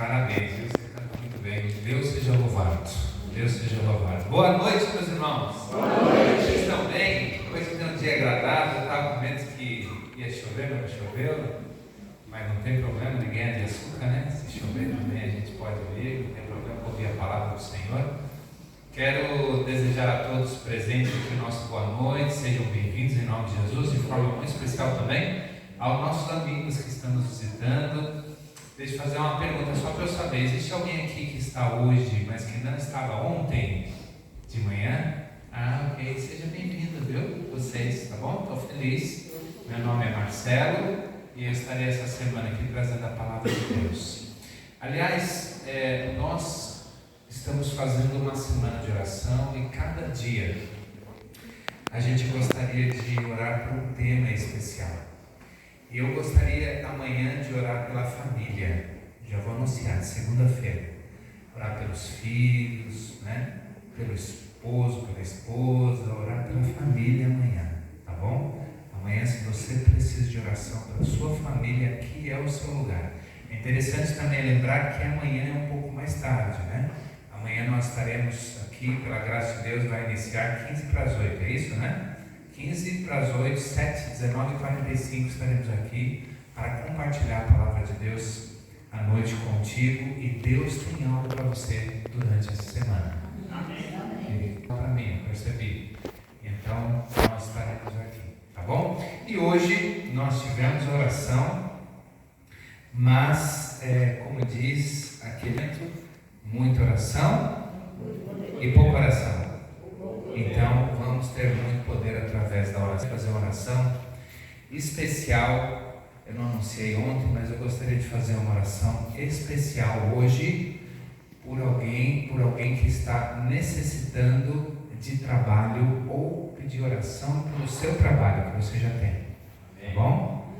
Parabéns, viu? Você canta muito bem. Deus seja louvado. Deus seja louvado. Boa noite, meus irmãos. Boa noite. Vocês estão bem? Hoje tem um dia agradável. Eu estava com medo que ia chover, mas não choveu. Mas não tem problema, ninguém é de açúcar, né? Se chover também a gente pode ouvir, não tem problema ouvir a palavra do Senhor. Quero desejar a todos presentes aqui o nosso boa noite. Sejam bem-vindos em nome de Jesus. De forma muito especial também aos nossos amigos que estão nos visitando. Deixa eu fazer uma pergunta só para eu saber. Existe alguém aqui que está hoje, mas que não estava ontem de manhã? Ok. Seja bem-vindo, viu? Vocês, tá bom? Estou feliz. Meu nome é Marcelo e eu estarei essa semana aqui trazendo a palavra de Deus. Aliás, nós estamos fazendo uma semana de oração e cada dia a gente gostaria de orar por um tema especial. E eu gostaria amanhã de orar pela família. Já vou anunciar, segunda-feira. Orar pelos filhos, né? Pelo esposo, pela esposa, orar pela família amanhã, tá bom? Amanhã, se você precisa de oração pela sua família, aqui é o seu lugar. É interessante também lembrar que amanhã é um pouco mais tarde, né? Amanhã nós estaremos aqui, pela graça de Deus, vai iniciar 15 para as 8, é isso, né? 15 para as 8, 7, 19 e 45 estaremos aqui para compartilhar a palavra de Deus à noite contigo, e Deus tem algo para você durante essa semana. Amém. Para mim, eu percebi. Então, nós estaremos aqui, tá bom? E hoje nós tivemos oração, mas, como diz aquele, muita oração e pouca oração. Então, vamos ter muito poder através da oração, fazer uma oração especial. Eu não anunciei ontem, mas eu gostaria de fazer uma oração especial hoje por alguém que está necessitando de trabalho, ou pedir oração pelo seu trabalho que você já tem. Tá bom?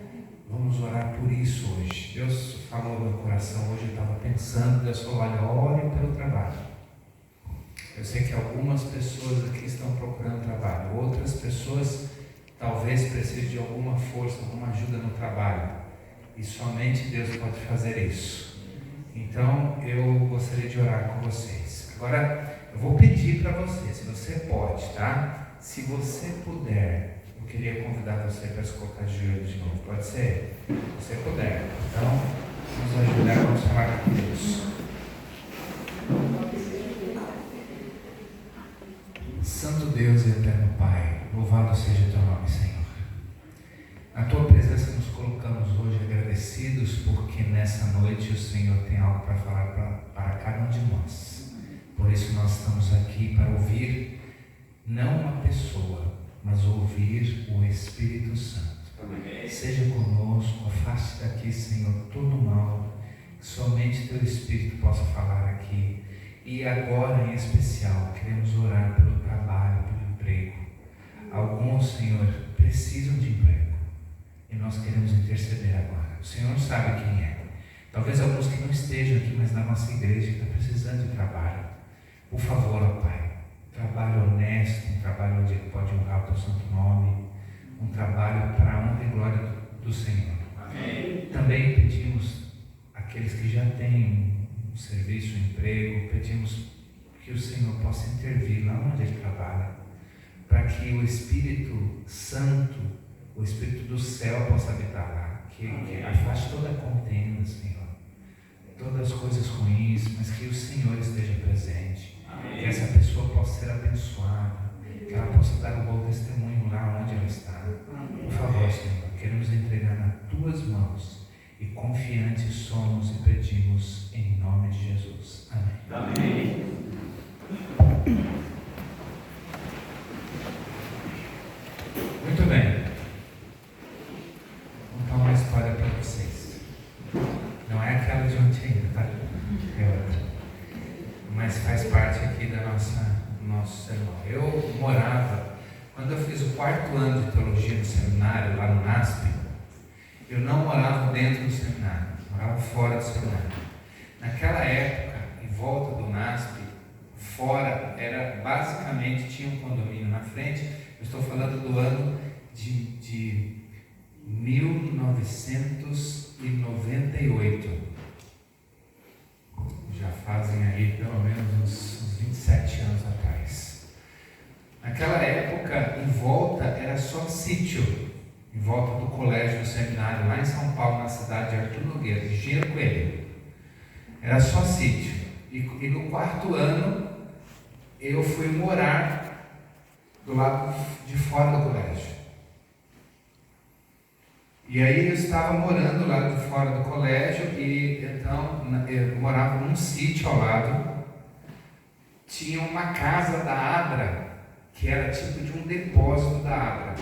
Vamos orar por isso hoje. Deus falou no meu coração hoje, eu estava pensando, Deus falou: olha, ore pelo trabalho. Eu sei que algumas pessoas aqui estão procurando trabalho, outras pessoas talvez precisem de alguma força, alguma ajuda no trabalho, e somente Deus pode fazer isso. Então eu gostaria de orar com vocês. Agora eu vou pedir para você, se você pode, tá? Se você puder, eu queria convidar você para se colocar de joelho de novo, pode ser? Se você puder, então vamos ajudar, vamos falar com Deus. Santo Deus e eterno Pai, louvado seja o teu nome, Senhor. Na tua presença nos colocamos hoje agradecidos, porque nessa noite o Senhor tem algo para falar para cada um de nós. Por isso nós estamos aqui para ouvir não uma pessoa, mas ouvir o Espírito Santo. Seja conosco, afaste daqui, Senhor, todo mal, que somente teu Espírito possa falar aqui. E agora, em especial, queremos orar pelo trabalho, pelo emprego. Alguns, Senhor, precisam de emprego, e nós queremos interceder agora. O Senhor sabe quem é. Talvez alguns que não estejam aqui, mas na nossa igreja, está precisando de trabalho. Por favor, ó Pai, trabalho honesto, um trabalho onde Ele pode honrar o teu santo nome, um trabalho para a honra e glória do Senhor. Amém. Também pedimos àqueles que já têm um serviço, um emprego, pedimos que o Senhor possa intervir lá onde Ele trabalha, para que o Espírito Santo, o Espírito do céu possa habitar lá, que afaste toda a contenda, Senhor, todas as coisas ruins, mas que o Senhor esteja presente. Amém. Que essa pessoa possa ser abençoada, que ela possa dar um bom testemunho lá onde ela está. Por favor, Senhor, queremos entregar nas tuas mãos, e confiantes somos e pedimos em nome de Jesus. Amém. Amém. Muito bem. Vou contar uma história para vocês. Não é aquela de ontem ainda, tá? É outra. Mas faz parte aqui da nosso sermão. Eu morava, quando eu fiz o 4º ano de teologia no seminário, lá no NASP, eu não morava dentro do seminário, morava fora do seminário. Naquela época, em volta do NASP, fora, era basicamente, tinha um condomínio na frente. Eu estou falando do ano de 1998. aí pelo menos uns 27 anos atrás. Naquela época, em volta era só sítio, em volta do colégio do seminário, lá em São Paulo, na cidade de Artur Nogueira, de Engenheiro Coelho. Era só sítio. E no 4º ano, eu fui morar do lado de fora do colégio. E aí eu estava morando lá de fora do colégio, e então eu morava num sítio ao lado. Tinha uma casa da Abra, que era tipo de um depósito da Abra.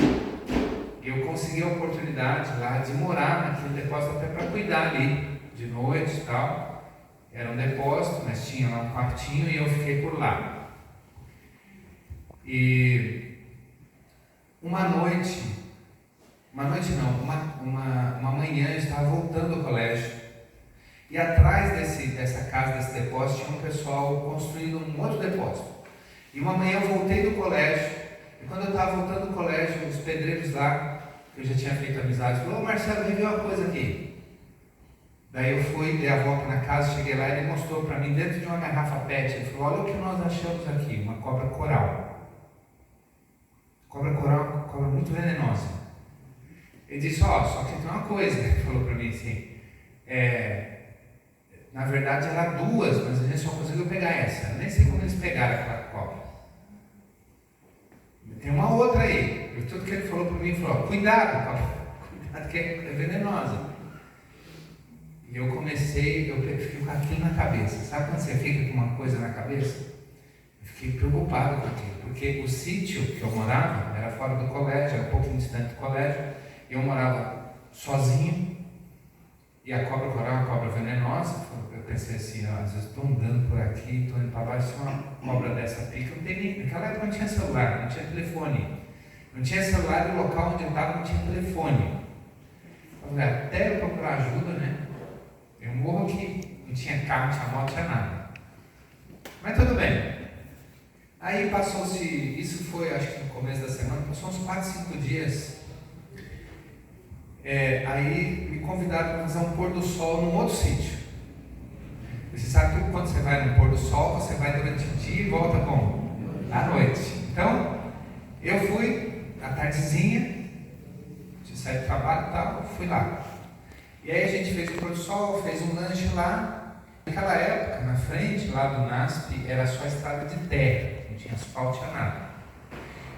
Eu consegui a oportunidade lá de morar naquele depósito até para cuidar ali de noite e tal. Era um depósito, mas tinha lá um quartinho e eu fiquei por lá. E uma manhã eu estava voltando ao colégio, e atrás dessa casa, desse depósito, tinha um pessoal construindo um outro depósito. E uma manhã eu voltei do colégio, e quando eu estava voltando do colégio, os pedreiros lá, que eu já tinha feito amizade, falaram: "Ô Marcelo, vem ver uma coisa aqui." Daí eu fui, dei a volta na casa, cheguei lá e ele mostrou para mim, dentro de uma garrafa PET, ele falou: "Olha o que nós achamos aqui, uma cobra coral." Cobra coral é uma cobra muito venenosa. Ele disse: só que tem uma coisa, ele falou para mim assim, na verdade eram 2, mas a gente só conseguiu pegar essa. Eu nem sei como eles pegaram aquela cobra. Tem uma outra aí. Tudo que ele falou para mim, falou: cuidado, cobra, cuidado que é venenosa. E eu fiquei com aquilo na cabeça. Sabe quando você fica com uma coisa na cabeça? Eu fiquei preocupado com aquilo, porque o sítio que eu morava era fora do colégio, era um pouquinho distante do colégio. Eu morava sozinho, e a cobra coral é uma cobra venenosa. Eu pensei assim: às vezes estou andando por aqui, estou indo para baixo, se uma cobra dessa pica, não tem nem. Naquela época não tinha celular, não tinha telefone. Não tinha celular, e o local onde eu estava não tinha telefone. Eu falei: até eu procurar ajuda, né? Eu morro aqui, não tinha carro, não tinha moto, não tinha nada. Mas tudo bem. Aí passou-se, isso foi acho que no começo da semana, passou uns 4, 5 dias. Aí me convidaram para fazer um pôr do sol num outro sítio. Você sabe que quando você vai no pôr do sol, você vai durante o dia e volta como? À noite. Então, eu fui à tardezinha, de sair do trabalho e tal, fui lá. E aí a gente fez o pôr do sol, fez um lanche lá. Naquela época, na frente lá do NASP, era só estrada de terra, não tinha asfalto, não tinha nada.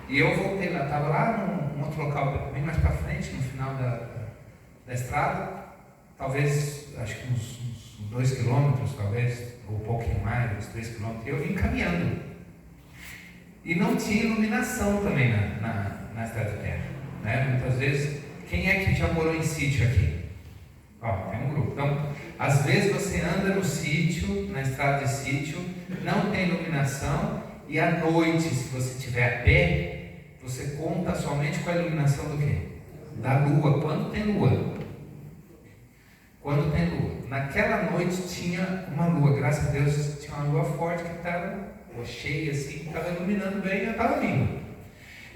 E eu voltei lá, estava lá num outro local, bem mais para frente, no final da estrada, talvez, acho que uns 2 quilômetros, talvez, ou um pouquinho mais, uns 3 quilômetros, e eu vim caminhando. E não tinha iluminação também na estrada de terra, né? Muitas vezes, quem é que já morou em sítio aqui? Tem um grupo. Então, às vezes você anda no sítio, na estrada de sítio, não tem iluminação, e à noite, se você estiver a pé, você conta somente com a iluminação do quê? Da lua, quando tem lua. Quando tem lua. Naquela noite tinha uma lua, graças a Deus tinha uma lua forte que estava cheia assim, estava iluminando bem, e eu estava vindo.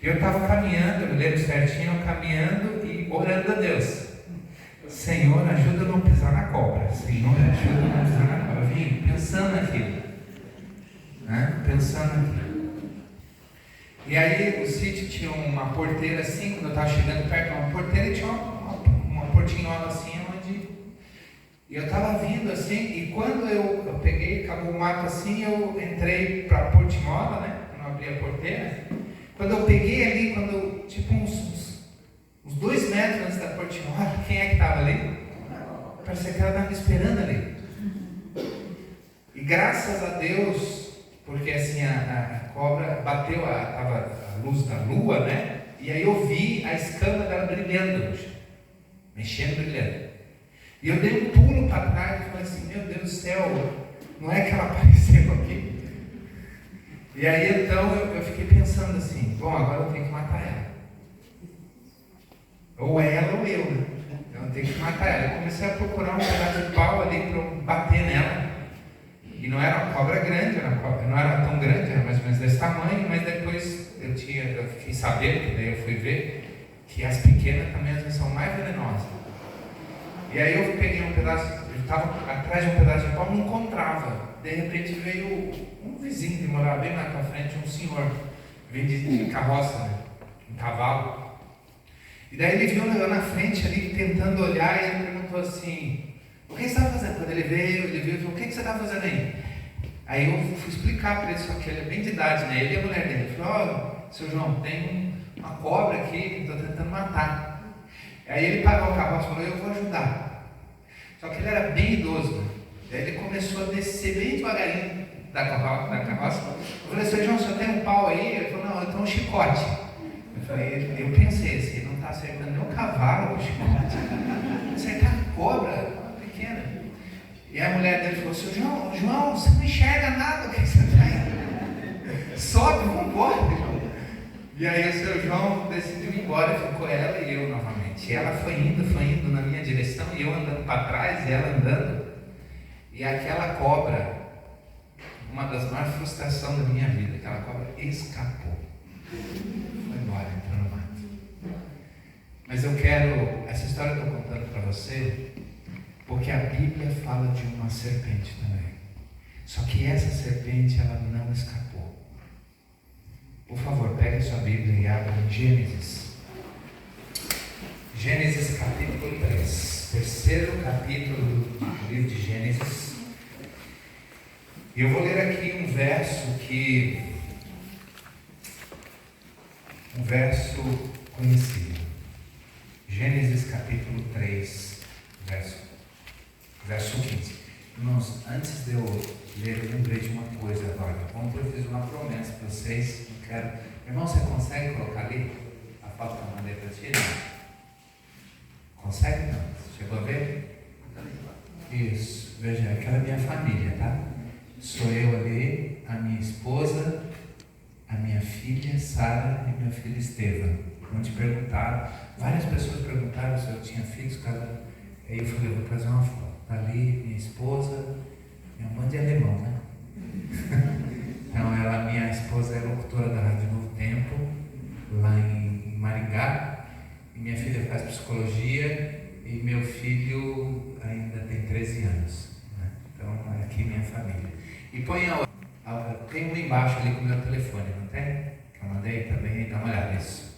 E eu estava caminhando, eu me lembro certinho, caminhando e orando a Deus. Senhor, ajuda a não pisar na cobra. Senhor, ajuda a não pisar na cobra. Eu vim pensando naquilo. Pensando naquilo. E aí o sítio tinha uma porteira assim, quando eu estava chegando perto de uma porteira, tinha uma portinhola assim, e eu estava vindo assim, e quando eu peguei, acabou o mato assim, eu entrei para a portinhola, né? Quando eu abri a porteira, quando eu peguei ali, tipo uns 2 metros antes da portinhola, quem é que estava ali? Parecia que ela estava me esperando ali. E graças a Deus, porque assim a cobra bateu a luz da lua, né? E aí eu vi a escama dela brilhando no chão, mexendo, brilhando. E eu dei um pulo para trás e falei assim: meu Deus do céu, não é que ela apareceu aqui? E aí então eu fiquei pensando assim: bom, agora eu tenho que matar ela. Ou ela ou eu, né? Então eu tenho que matar ela. Eu comecei a procurar um pedaço de pau ali para eu bater nela. E não era uma cobra grande, não era tão grande, era mais ou menos desse tamanho, mas depois eu fiquei sabendo, que daí eu fui ver, que as pequenas também às vezes são mais venenosas. E aí eu peguei um pedaço Ele estava atrás de um pedaço de pau, não encontrava. De repente veio um vizinho que morava bem lá para frente, um senhor, veio de carroça, né? Um cavalo. E daí ele viu eu na frente ali, tentando olhar, e ele perguntou assim: o que você está fazendo? Quando ele veio e falou: o que você está fazendo aí? Aí eu fui explicar para ele, só que ele é bem de idade, né? Ele e a mulher dele. Ele falou: seu João, tem uma cobra aqui que estou tentando matar. Aí ele parou o carroça e falou: eu vou ajudar. Só que ele era bem idoso, né? Daí ele começou a descer bem devagarinho da carroça. Eu falei: seu João, o senhor tem um pau aí? Ele falou: não, eu tenho um chicote. Eu pensei assim: ele não está acertando nem o cavalo com o chicote. Acertar a cobra pequena. E a mulher dele falou: seu João, você não enxerga nada, o que você está aí? Sobe, vamos embora, João. E aí o seu João decidiu ir embora, ficou ela e eu novamente. E ela foi indo na minha direção, e eu andando para trás, e ela andando. E aquela cobra, uma das maiores frustrações da minha vida, aquela cobra escapou. Foi embora, entrou no mato. Mas essa história eu estou contando para você, porque a Bíblia fala de uma serpente também. Só que essa serpente, ela não escapou. Por favor, pegue sua Bíblia e abra em Gênesis. Gênesis capítulo 3. Terceiro capítulo do livro de Gênesis. E eu vou ler aqui um verso conhecido. Gênesis capítulo 3, verso 15. Irmãos, antes de eu ler, eu lembrei de uma coisa agora. Ontem eu fiz uma promessa para vocês. Irmão, você consegue colocar ali a foto que eu mandei para ti? Consegue? Não? Chegou a ver? Isso. Veja, aquela é minha família, tá? Sou eu ali, a minha esposa, a minha filha Sara e meu filho Estevam. Não te perguntaram. Várias pessoas perguntaram se eu tinha filhos. Aí eu falei: eu vou trazer uma foto. Tá ali minha esposa, minha mãe de alemão, né? Então minha esposa é locutora da Rádio Novo Tempo, lá em Maringá, e minha filha faz psicologia, e meu filho ainda tem 13 anos, né? Então aqui minha família. E põe tem um embaixo ali com o meu telefone, não tem? Que eu mandei também, dá uma olhada nisso.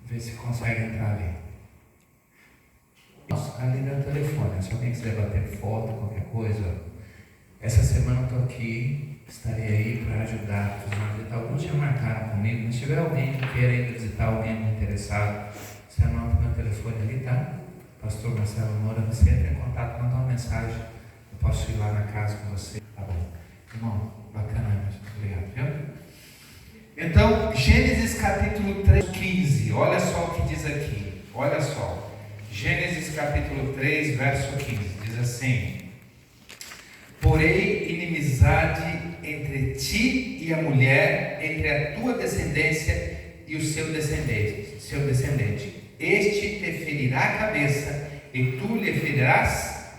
Vê se consegue entrar ali. Ali no telefone, se alguém quiser bater foto, qualquer coisa. Essa semana eu estou aqui, estarei aí para ajudar, fazer uma visita. Alguns já marcaram comigo, mas se tiver alguém que queira ir visitar, alguém interessado, você anota meu telefone ali, tá? Pastor Marcelo Moura, você entra em contato, manda uma mensagem, eu posso ir lá na casa com você. Tá bom. Irmão, bacana, mas obrigado, viu? Então, Gênesis capítulo 3, 15, olha só o que diz aqui, olha só. Gênesis capítulo 3, verso 15, diz assim: porém inimizade entre ti e a mulher, entre a tua descendência e o seu descendente. Este te ferirá a cabeça e tu lhe ferirás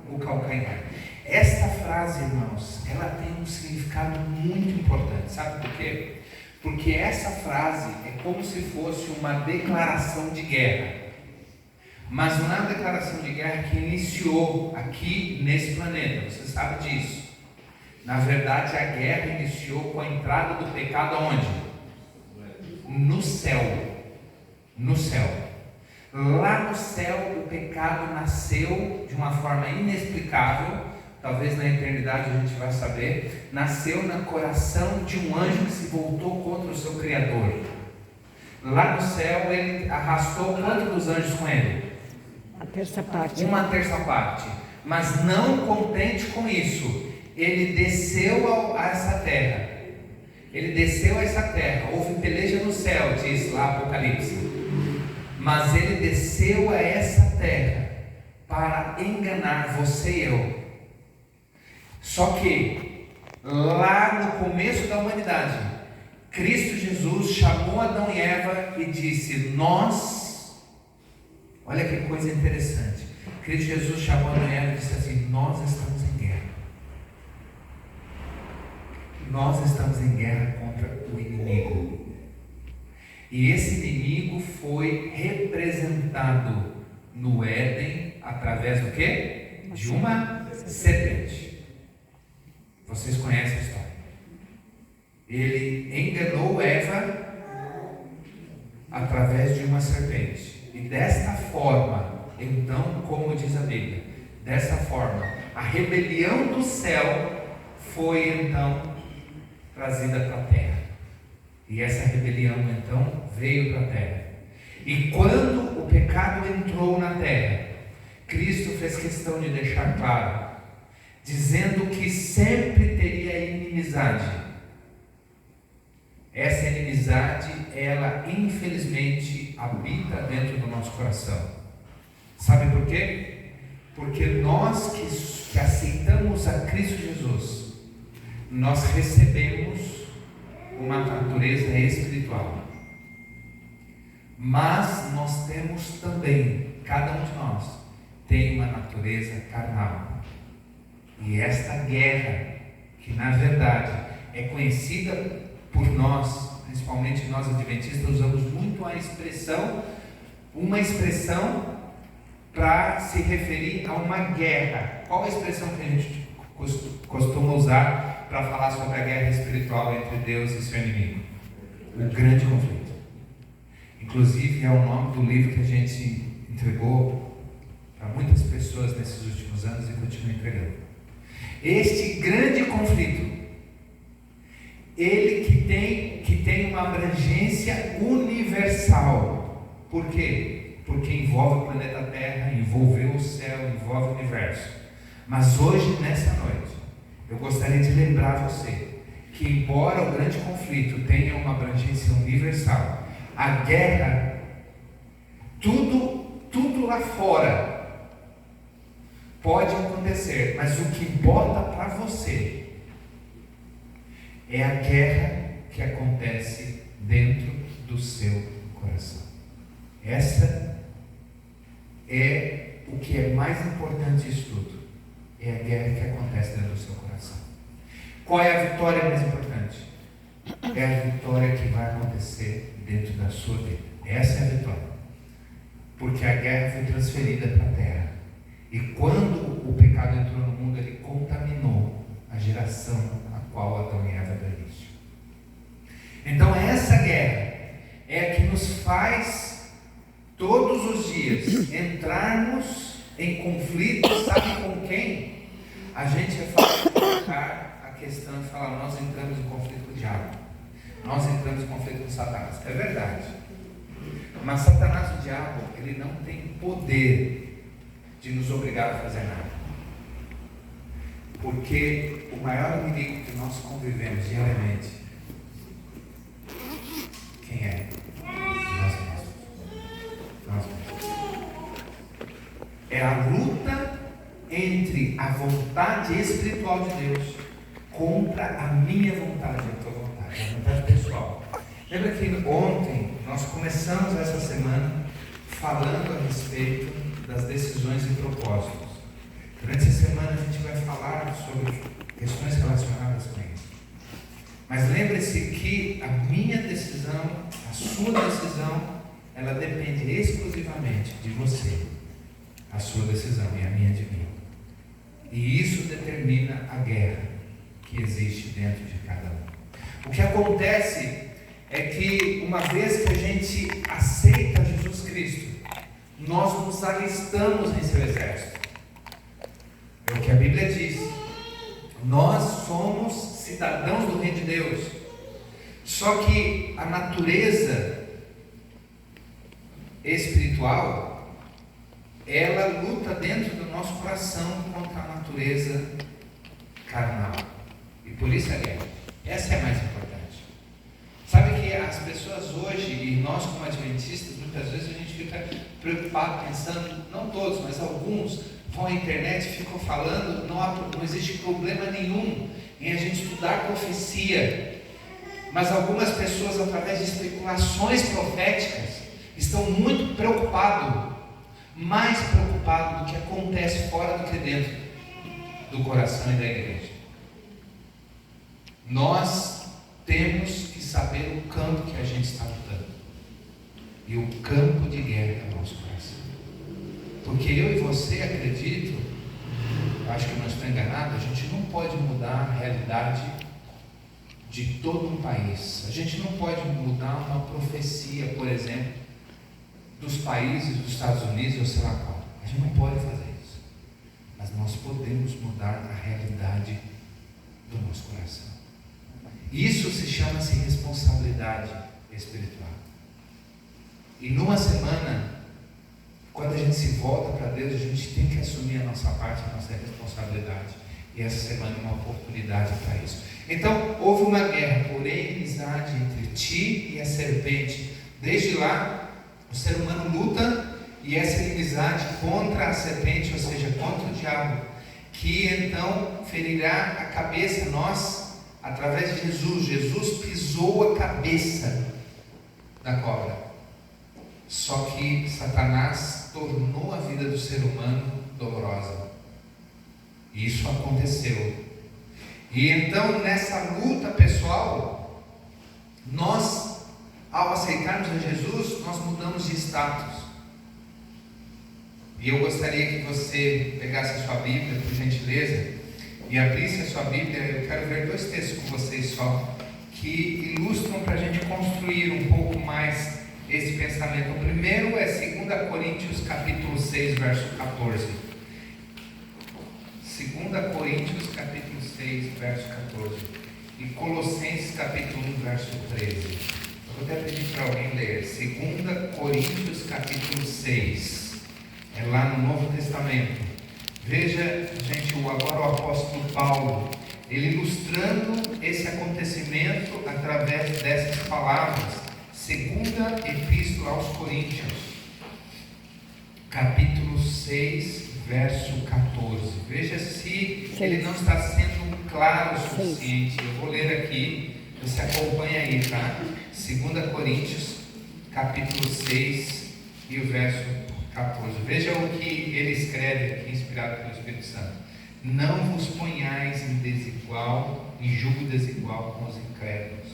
o calcanhar. Esta frase, irmãos, ela tem um significado muito importante. Sabe por quê? Porque essa frase é como se fosse uma declaração de guerra. Mas não é uma declaração de guerra que iniciou aqui nesse planeta, você sabe disso. Na verdade, a guerra iniciou com a entrada do pecado aonde? No céu. No céu. Lá no céu, o pecado nasceu de uma forma inexplicável. Talvez na eternidade a gente vai saber. Nasceu no coração de um anjo que se voltou contra o seu Criador. Lá no céu, ele arrastou quantos dos anjos com ele? A terça parte. Uma terça parte. Mas não contente com isso, ele desceu a essa terra. Ele desceu a essa terra. Houve peleja no céu, diz lá Apocalipse. Mas ele desceu a essa terra para enganar você e eu. Só que lá no começo da humanidade, Cristo Jesus chamou Adão e Eva e disse: olha que coisa interessante. Cristo Jesus chamou Adão e Eva e disse assim: nós estamos em guerra. Nós estamos em guerra contra o inimigo. E esse inimigo foi representado no Éden através do quê? de uma serpente. Vocês conhecem a história. Ele enganou Eva através de uma serpente. E desta forma, então, como diz a Bíblia, dessa forma, a rebelião do céu foi então trazida para a terra. E essa rebelião então veio para a terra. E quando o pecado entrou na terra, Cristo fez questão de deixar claro, dizendo que sempre teria inimizade. Essa inimizade, ela infelizmente habita dentro do nosso coração. Sabe por quê? Porque nós que aceitamos a Cristo Jesus, nós recebemos uma natureza espiritual. Mas nós temos também, cada um de nós, tem uma natureza carnal. E esta guerra, que na verdade é conhecida por nós, principalmente nós adventistas, usamos muito uma expressão para se referir a uma guerra. Qual a expressão que a gente costuma usar para falar sobre a guerra espiritual entre Deus e seu inimigo? O grande conflito. Inclusive é o nome do livro que a gente entregou para muitas pessoas nesses últimos anos e continua entregando. Este grande conflito, ele que tem uma abrangência universal. Por quê? Porque envolve o planeta Terra, envolveu o céu, envolve o universo. Mas hoje, nessa noite, eu gostaria de lembrar você que, embora o grande conflito tenha uma abrangência universal, a guerra, tudo lá fora pode acontecer, mas o que importa para você é a guerra que acontece dentro do seu coração. Essa é o que é mais importante disso tudo. É a guerra que acontece dentro do seu coração. Qual é a vitória mais importante? É a vitória que vai acontecer dentro da sua vida. Essa é a vitória. Porque a guerra foi transferida para a terra. E quando o pecado entrou no mundo, ele contaminou a geração a qual Adão e Eva deram início. Então essa guerra é a que nos faz todos os dias entrarmos em conflito. Sabe com quem? A gente é fácil colocar a questão e falar: nós entramos em conflito com o diabo, nós entramos em conflito com Satanás. É verdade. Mas Satanás, o diabo, ele não tem poder de nos obrigar a fazer nada. Porque o maior inimigo que nós convivemos diariamente, quem é? Nós mesmos. É a luta entre a vontade espiritual de Deus contra a minha vontade, a tua vontade, a vontade pessoal. Lembra que ontem nós começamos essa semana falando a respeito das decisões e propósitos. Durante essa semana a gente vai falar sobre questões relacionadas com isso. Mas lembre-se que a minha decisão, a sua decisão, ela depende exclusivamente de você. A sua decisão e a minha de mim. E isso determina a guerra que existe dentro de cada um. O que acontece é que uma vez que a gente aceita Jesus Cristo, nós nos alistamos em seu exército. É o que a Bíblia diz. Nós somos cidadãos do reino de Deus. Só que a natureza espiritual, ela luta dentro do nosso coração contra a natureza carnal. E por isso a guerra. Essa é a mais importante. Sabe que as pessoas hoje, e nós como adventistas, muitas vezes a gente fica preocupado pensando, não todos, mas alguns vão à internet e ficam falando, não existe problema nenhum em a gente estudar profecia. Mas algumas pessoas, através de especulações proféticas, estão muito preocupados, mais preocupados do que acontece fora do que dentro do coração e da igreja. Nós temos que saber o campo que a gente está lutando. E o campo de guerra é o nosso coração. Porque eu e você acredito eu acho que eu não estou enganado, a gente não pode mudar a realidade de todo um país. A gente não pode mudar uma profecia, por exemplo, dos países dos Estados Unidos ou sei lá qual. A gente não pode fazer isso. Mas nós podemos mudar a realidade do nosso coração. Isso se chama-se responsabilidade espiritual. E numa semana, quando a gente se volta para Deus, a gente tem que assumir a nossa parte, a nossa responsabilidade. E essa semana é uma oportunidade para isso. Então, houve uma guerra, porém, inimizade entre ti e a serpente. Desde lá, o ser humano luta, e essa inimizade contra a serpente, ou seja, contra o diabo, que então ferirá a cabeça, nós, através de Jesus. Jesus pisou a cabeça da cobra. Só que Satanás tornou a vida do ser humano dolorosa. E isso aconteceu. E então, nessa luta pessoal, nós, ao aceitarmos a Jesus, nós mudamos de status. E eu gostaria que você pegasse a sua Bíblia, por gentileza, e abrisse a sua Bíblia. Eu quero ver 2 textos com vocês só, que ilustram para a gente construir um pouco mais esse pensamento. O primeiro é 2 Coríntios capítulo 6, verso 14. 2 Coríntios capítulo 6, verso 14. E Colossenses capítulo 1, verso 13. Eu vou até pedir para alguém ler. 2 Coríntios capítulo 6. É lá no Novo Testamento. Veja, gente, agora o apóstolo Paulo, ele ilustrando esse acontecimento através dessas palavras. Segunda Epístola aos Coríntios, capítulo 6, verso 14. Veja se ele não está sendo claro o suficiente. Eu vou ler aqui, você acompanha aí, tá? 2 Coríntios, capítulo 6 e o verso 14. Veja o que ele escreve aqui, inspirado pelo Espírito Santo. Não vos ponhais em julgo desigual com os incrédulos.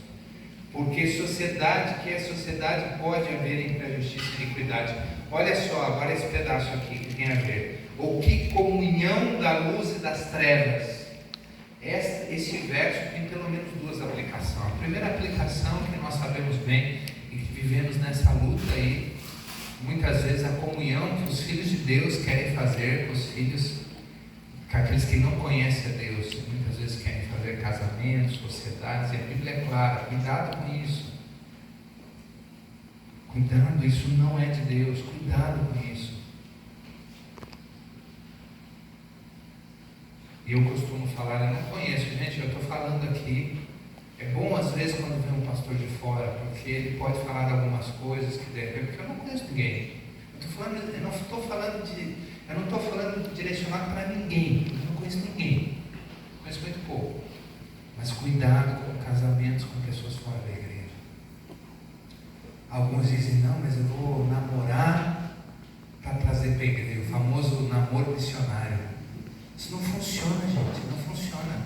Porque sociedade, que é sociedade, pode haver entre a justiça e a iniquidade. Olha só, agora esse pedaço aqui que tem a ver. Ou que comunhão da luz e das trevas. Esse verso tem pelo menos 2 aplicações. A primeira aplicação, que nós sabemos bem e que vivemos nessa luta aí, muitas vezes a comunhão que os filhos de Deus querem fazer com os filhos, com aqueles que não conhecem a Deus, muitas vezes querem fazer casamentos, sociedades, e a Bíblia é clara, cuidado com isso. Cuidado, isso não é de Deus, cuidado com isso. E eu costumo falar, eu não conheço, gente, eu estou falando aqui. É bom às vezes quando vem um pastor de fora, porque ele pode falar de algumas coisas que deve, porque eu não conheço ninguém. Eu não estou falando direcionado para ninguém. Eu não conheço ninguém. Conheço muito pouco. Mas cuidado com casamentos com pessoas fora da igreja. Alguns dizem, não, mas eu vou namorar para trazer para a igreja. O famoso namoro missionário. Isso não funciona, gente. Não funciona.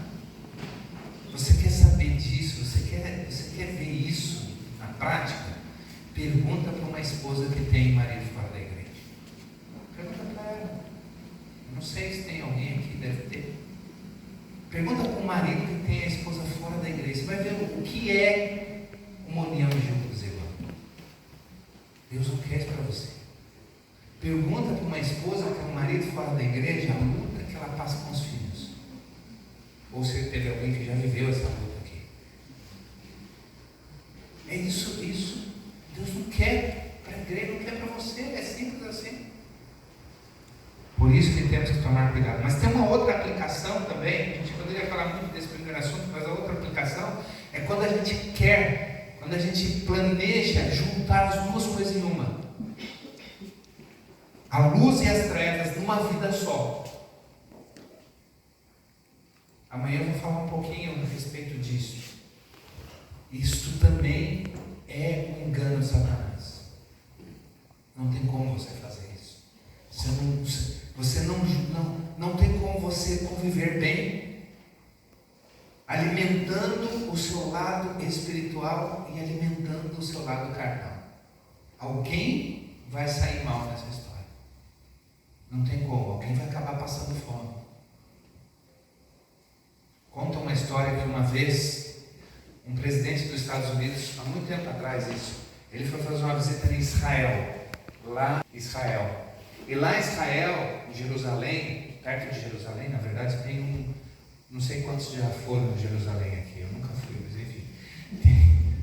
Você quer saber disso? Você quer ver isso na prática? Pergunta para uma esposa que tem marido fora da igreja. Pergunta para ela. Não sei se tem alguém aqui, deve ter. Pergunta para um marido que tem a esposa fora da igreja. Você vai ver o que é uma união de julgo desigual. Deus não quer isso para você. Pergunta para uma esposa que tem um marido fora da igreja a luta que ela passa com os filhos. Ou se teve alguém que já viveu essa luta aqui. É isso. Deus não quer para a igreja, não quer para você. É simples assim. Por isso que temos que tomar cuidado. Mas tem uma outra aplicação também. A gente poderia falar muito desse primeiro assunto, mas a outra aplicação é quando a gente quer, quando a gente planeja juntar as duas coisas em uma. A luz e as trevas numa vida só. Amanhã eu vou falar um pouquinho a respeito disso. Isto também é um engano de Satanás. Não tem como você fazer isso. Você não tem como você conviver bem, alimentando o seu lado espiritual e alimentando o seu lado carnal. Alguém vai sair mal nessa história. Não tem como. Alguém vai acabar passando fome. história que uma vez um presidente dos Estados Unidos, há muito tempo atrás isso, ele foi fazer uma visita em Israel. E lá em Israel, em Jerusalém, perto de Jerusalém, na verdade, tem não sei quantos já foram em Jerusalém aqui, eu nunca fui, mas enfim,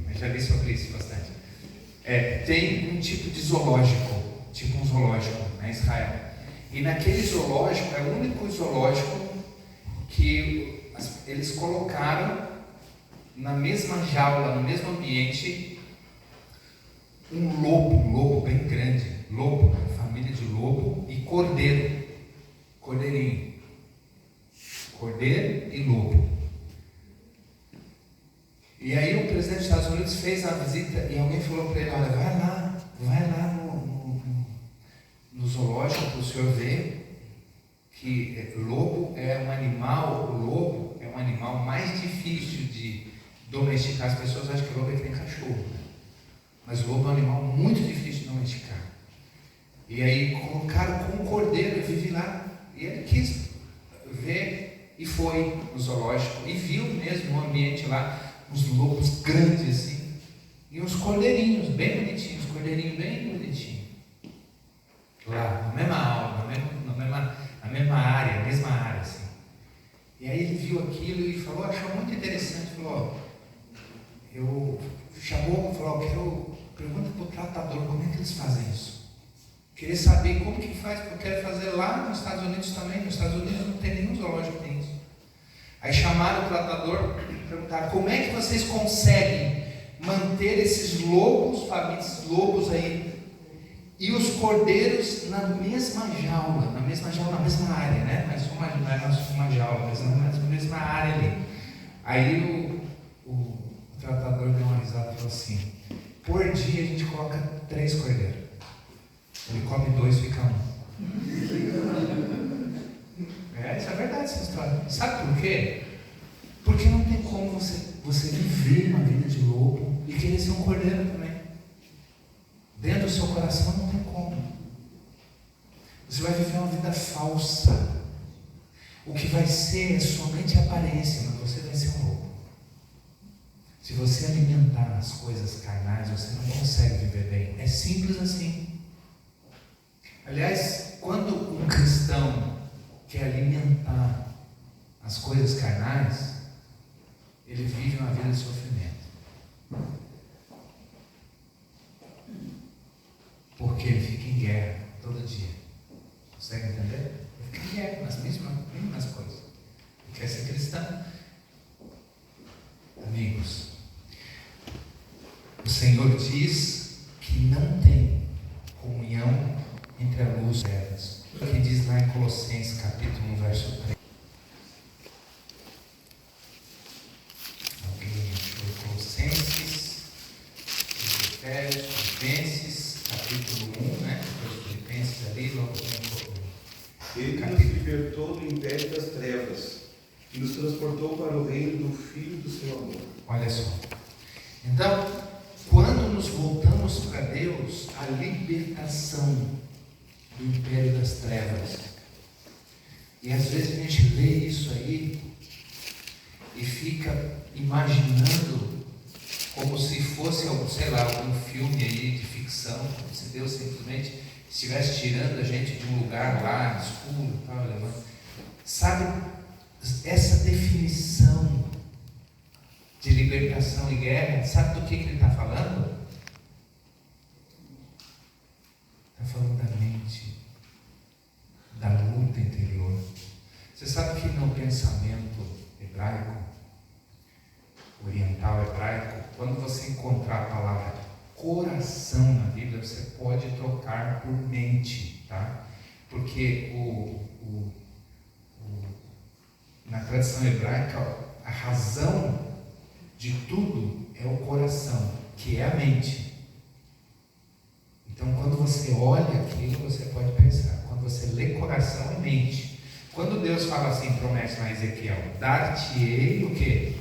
mas já vi sobre isso bastante. Tem um tipo de zoológico, tipo um zoológico em Israel. E naquele zoológico, é o único zoológico que eles colocaram na mesma jaula, no mesmo ambiente, um lobo bem grande, família de lobo e cordeirinho, cordeiro e lobo. E aí o presidente dos Estados Unidos fez a visita e alguém falou para ele: olha, vai lá no zoológico para o senhor ver que lobo é um animal, o lobo é um animal mais difícil de domesticar. As pessoas acham que o lobo é que nem cachorro, né? Mas o lobo é um animal muito difícil de domesticar. E aí colocaram com o cordeiro, eu vivi lá, e ele quis ver e foi no zoológico e viu mesmo o ambiente lá, os lobos grandes assim, e uns cordeirinhos bem bonitinhos, lá na mesma aula, na mesma área assim. E aí ele viu aquilo e falou, achou muito interessante, falou, pergunta para o tratador como é que eles fazem isso. Queria saber como que faz, porque eu quero fazer lá nos Estados Unidos também. Nos Estados Unidos não tem nenhum zoológico que tem isso. Aí chamaram o tratador e perguntaram, como é que vocês conseguem manter esses lobos aí, e os cordeiros na mesma jaula, na mesma área, né? Mas não é uma jaula, mas na mesma área ali. Aí o tratador deu uma risada e falou assim, por dia a gente coloca 3 cordeiros. Ele come 2, fica 1. Isso é verdade, essa história. Sabe por quê? Porque não tem como você viver uma vida de lobo e querer ser um cordeiro também. Dentro do seu coração não tem como. Você vai viver uma vida falsa. O que vai ser é somente aparência, mas você vai ser um lobo. Se você alimentar as coisas carnais, você não consegue viver bem. É simples assim. Aliás, quando um cristão quer alimentar as coisas carnais, ele vive uma vida de sofrimento. Porque ele fica em guerra todo dia. Consegue entender? Ele fica em guerra nas mesmas coisas. Ele quer ser cristão. Amigos, o Senhor diz que não tem comunhão entre a luz e as trevas. O que diz lá em Colossenses capítulo 1, verso 3. Alguém achou Colossenses, Filipenses, capítulo 1, né? Depois Filipenses ali, logo vem. Ele nos libertou do império das trevas e nos transportou para o reino do Filho do seu amor. Olha só. Então, quando nos voltamos para Deus, a libertação do império das trevas. E às vezes a gente lê isso aí e fica imaginando como se fosse, sei lá, algum filme aí de ficção, como se Deus simplesmente estivesse tirando a gente de um lugar lá escuro e tal, levando. Sabe, essa definição de libertação e guerra, sabe do que ele está falando? Está falando da mente, da luta interior. Você sabe que no pensamento hebraico, oriental hebraico, quando você encontrar a palavra coração na Bíblia, você pode trocar por mente, tá? Porque na tradição hebraica, a razão de tudo é o coração, que é a mente. Então, quando você olha aquilo, você pode pensar. Quando você lê coração, é mente. Quando Deus fala assim, promete lá em Ezequiel, dar-te-ei o quê?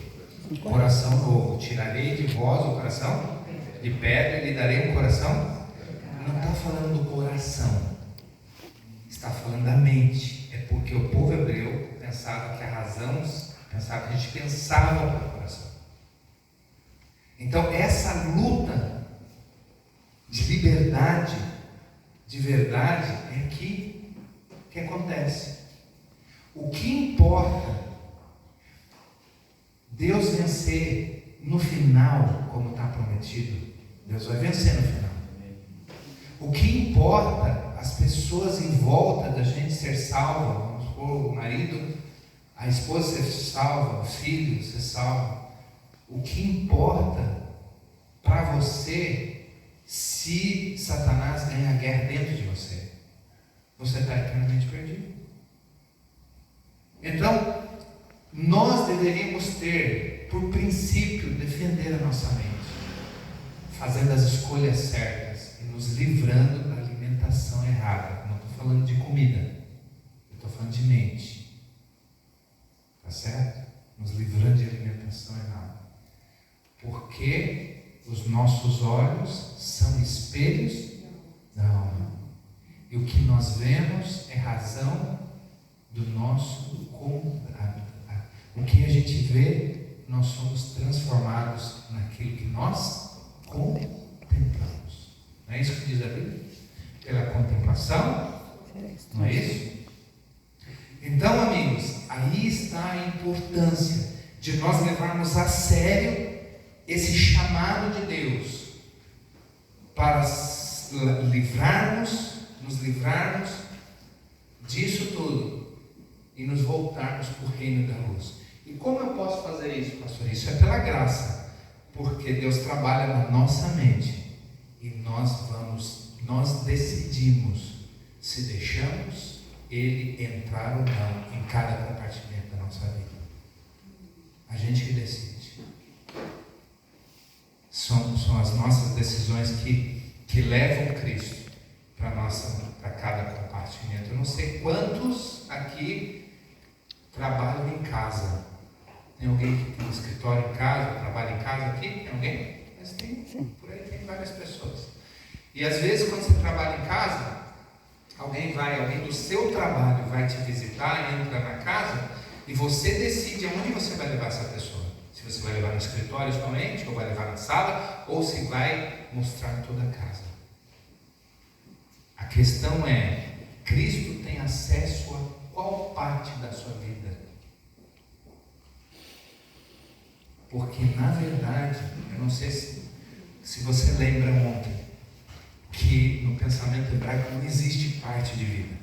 Coração novo. Tirarei de vós o coração de pedra e lhe darei um coração. Não está falando do coração, está falando da mente. É porque o povo hebreu pensava que a razão Pensava que a gente pensava pelo coração. Então, essa luta de liberdade, de verdade, é aqui que acontece. O que importa Deus vencer no final, como está prometido, Deus vai vencer no final. O que importa as pessoas em volta da gente ser salva, vamos supor, o marido, a esposa ser salva, o filho ser salvo. O que importa para você, se Satanás ganhar guerra dentro de você, você está eternamente perdido. Então, nós deveríamos ter, por princípio, defender a nossa mente, fazendo as escolhas certas e nos livrando da alimentação errada. Não estou falando de comida, eu estou falando de mente. Tá certo? Nos livrando de alimentação errada. Porque os nossos olhos são espelhos da alma. E o que nós vemos é razão do nosso contrário. O que a gente vê, nós somos transformados naquilo que nós contemplamos. Não é isso que diz a Bíblia? Pela contemplação? Não é isso? Então, amigos, aí está a importância de nós levarmos a sério esse chamado de Deus para nos livrarmos disso tudo e nos voltarmos para o reino da luz. E como eu posso fazer isso, pastor? Isso é pela graça, porque Deus trabalha na nossa mente e nós decidimos se deixamos Ele entrar ou não em cada compartimento da nossa vida. A gente que decide. São as nossas decisões que levam Cristo para cada compartimento. Eu não sei quantos aqui trabalham em casa. Tem alguém que tem um escritório em casa, trabalha em casa aqui? Tem alguém? Mas tem, por aí tem várias pessoas. E às vezes quando você trabalha em casa, alguém do seu trabalho vai te visitar, entra na casa e você decide aonde você vai levar essa pessoa. Se você vai levar no escritório somente, ou vai levar na sala, ou se vai mostrar toda a casa. A questão é, Cristo tem acesso a qual parte da sua vida? Porque na verdade, eu não sei se você lembra ontem, que no pensamento hebraico não existe parte de vida.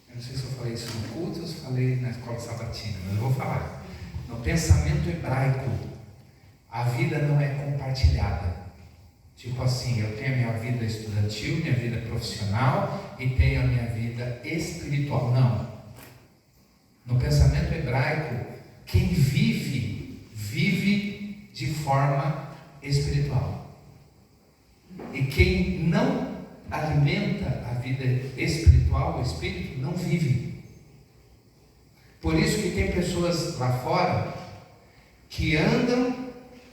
Eu não sei se eu falei isso no culto ou se falei na escola sabatina, mas eu vou falar. No pensamento hebraico, a vida não é compartilhada. Tipo assim, eu tenho a minha vida estudantil, minha vida profissional e tenho a minha vida espiritual. Não. No pensamento hebraico, quem vive de forma espiritual. E quem não alimenta a vida espiritual, o espírito, não vive. Por isso que tem pessoas lá fora que andam,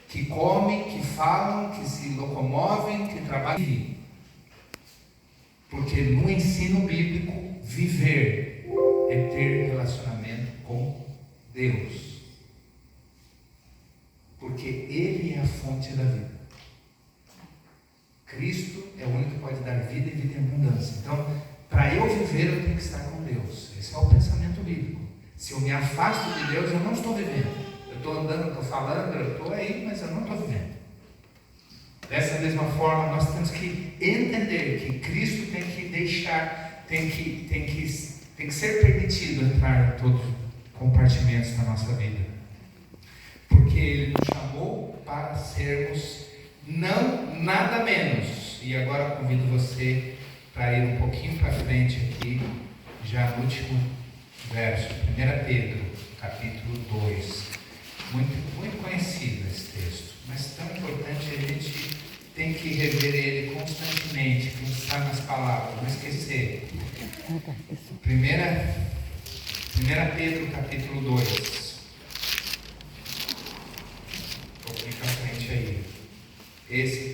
que comem, que falam, que se locomovem, que trabalham. Porque no ensino bíblico, viver é ter relacionamento com Deus. Porque Ele é a fonte da vida. Cristo é o único que pode dar vida e vida em abundância. Então, para eu viver, eu tenho que estar com Deus. Esse é o pensamento bíblico. Se eu me afasto de Deus, eu não estou vivendo. Eu estou andando, eu estou falando, eu estou aí, mas eu não estou vivendo. Dessa mesma forma, nós temos que entender que Cristo tem que deixar, tem que ser permitido entrar em todos os compartimentos da nossa vida. Porque Ele nos chamou para sermos não nada menos. E agora convido você para ir um pouquinho para frente aqui, já no último verso, 1 Pedro, capítulo 2. Muito conhecido esse texto, mas tão importante, a gente tem que rever ele constantemente, pensar nas palavras, não esquecer. 1 Pedro, capítulo 2. Um pouquinho para frente aí.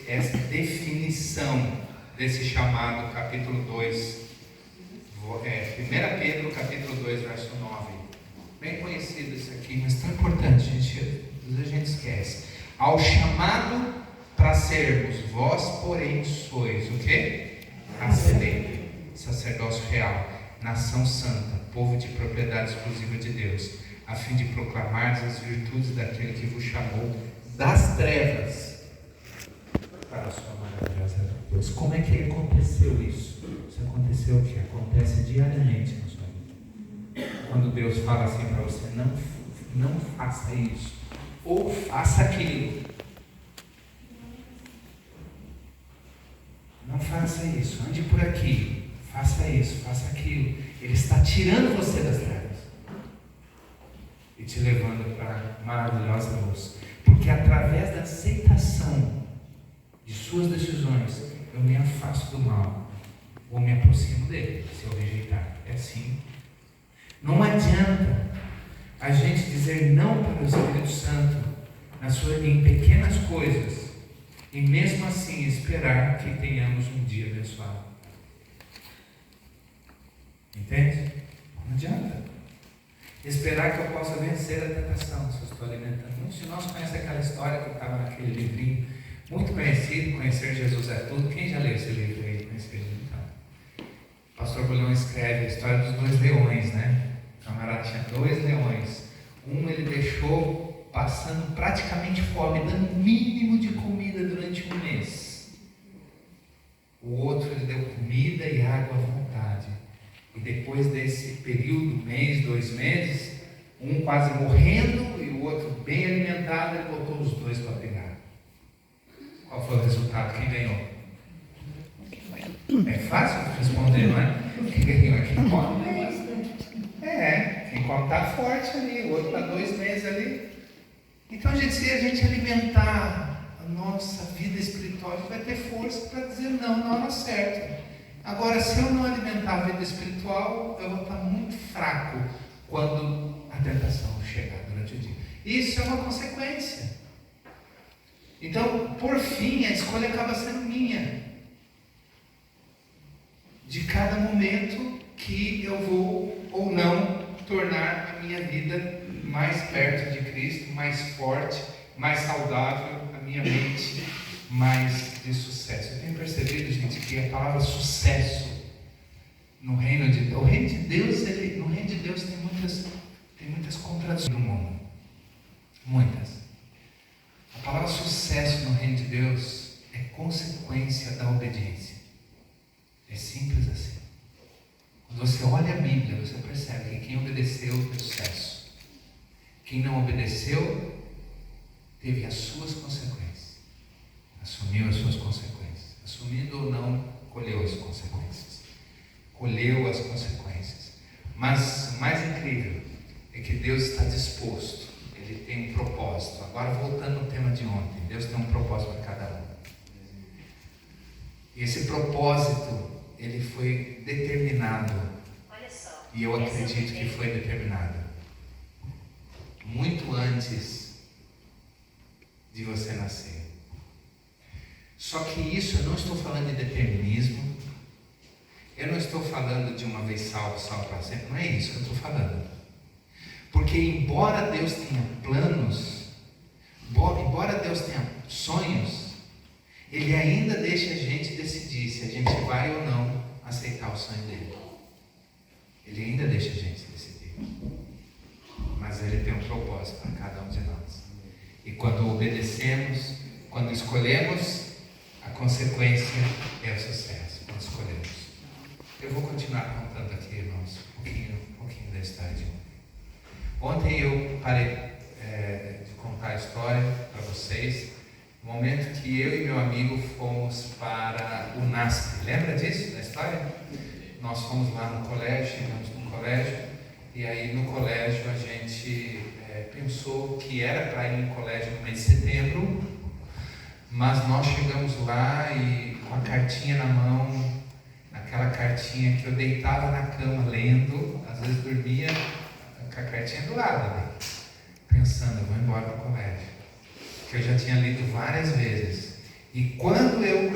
Essa definição desse chamado, capítulo 2. 1 Pedro, capítulo 2, verso 9. Bem conhecido conhecido isso aqui, mas tão importante, a gente esquece. Ao chamado para sermos, vós porém sois o quê? Racedente, sacerdócio real, nação santa, povo de propriedade exclusiva de Deus, a fim de proclamar as virtudes daquele que vos chamou das trevas para a sua maravilhosa luz. Como é que aconteceu isso? Isso aconteceu o que? Acontece diariamente na sua vida. Quando Deus fala assim para você, não faça isso, ou faça aquilo. Não faça isso, ande por aqui, faça isso, faça aquilo. Ele está tirando você das trevas e te levando para a maravilhosa luz. Porque através da aceitação de suas decisões, eu me afasto do mal ou me aproximo dele, se eu rejeitar. É assim. Não adianta a gente dizer não para o Espírito Santo em pequenas coisas e mesmo assim esperar que tenhamos um dia abençoado. Entende? Não adianta. Esperar que eu possa vencer a tentação, se eu estou alimentando. Muitos de nós conhecem aquela história que estava naquele livrinho, muito conhecido, Conhecer Jesus é Tudo. Quem já leu esse livro aí? Conhecer Jesus então. O pastor Bulhão escreve a história dos 2 leões, né? O camarada tinha 2 leões. Um ele deixou passando praticamente fome, dando o mínimo de comida durante 1 mês. O outro ele deu comida e água à vontade. E depois desse período, mês, 2 meses, um quase morrendo e o outro bem alimentado, ele botou os 2 para brigar. Qual foi o resultado? Quem ganhou? É fácil responder, não é? Quem ganhou é quem come. Quem come está forte ali, o outro está 2 meses ali. Então, gente, se a gente alimentar a nossa vida espiritual, a gente vai ter força para dizer não na hora certa. Agora, se eu não alimentar a vida espiritual, eu vou estar muito fraco quando a tentação chegar durante o dia. Isso é uma consequência. Então, por fim, a escolha acaba sendo minha. De cada momento que eu vou ou não tornar a minha vida mais perto de Cristo, mais forte, mais saudável, a minha mente mais de sucesso. Eu tenho percebido, gente, que a palavra sucesso no reino de Deus, no reino de Deus tem muitas contradições no mundo. Muitas. A palavra sucesso no reino de Deus é consequência da obediência. É simples assim. Quando você olha a Bíblia, você percebe que quem obedeceu teve sucesso. Quem não obedeceu teve as suas consequências. Assumiu as suas consequências. Assumindo ou não, colheu as consequências. Colheu as consequências. Mas o mais incrível é que Deus está disposto. Ele tem um propósito. Agora, voltando ao tema de ontem, Deus tem um propósito para cada um. E esse propósito, ele foi determinado. Olha só, e eu acredito que foi determinado muito antes de você nascer. Só que isso, eu não estou falando de determinismo, eu não estou falando de uma vez salvo, salvo para sempre, não é isso que eu estou falando. Porque embora Deus tenha planos, embora Deus tenha sonhos, Ele ainda deixa a gente decidir se a gente vai ou não aceitar o sonho dele. Ele ainda deixa a gente decidir. Mas Ele tem um propósito para cada um de nós. E quando obedecemos, quando escolhemos, a consequência é o sucesso. Quando escolhemos. Eu vou continuar contando aqui, irmãos, um pouquinho da história de ontem. Ontem eu parei de contar a história para vocês. No momento que eu e meu amigo fomos para o NASP. Lembra disso, da história? Nós fomos lá no colégio, chegamos no colégio, e aí no colégio a gente pensou que era para ir no colégio no mês de setembro, mas nós chegamos lá e com a cartinha na mão, aquela cartinha que eu deitava na cama lendo, às vezes dormia com a cartinha do lado, né? Pensando, eu vou embora para o colégio. Que eu já tinha lido várias vezes. E quando eu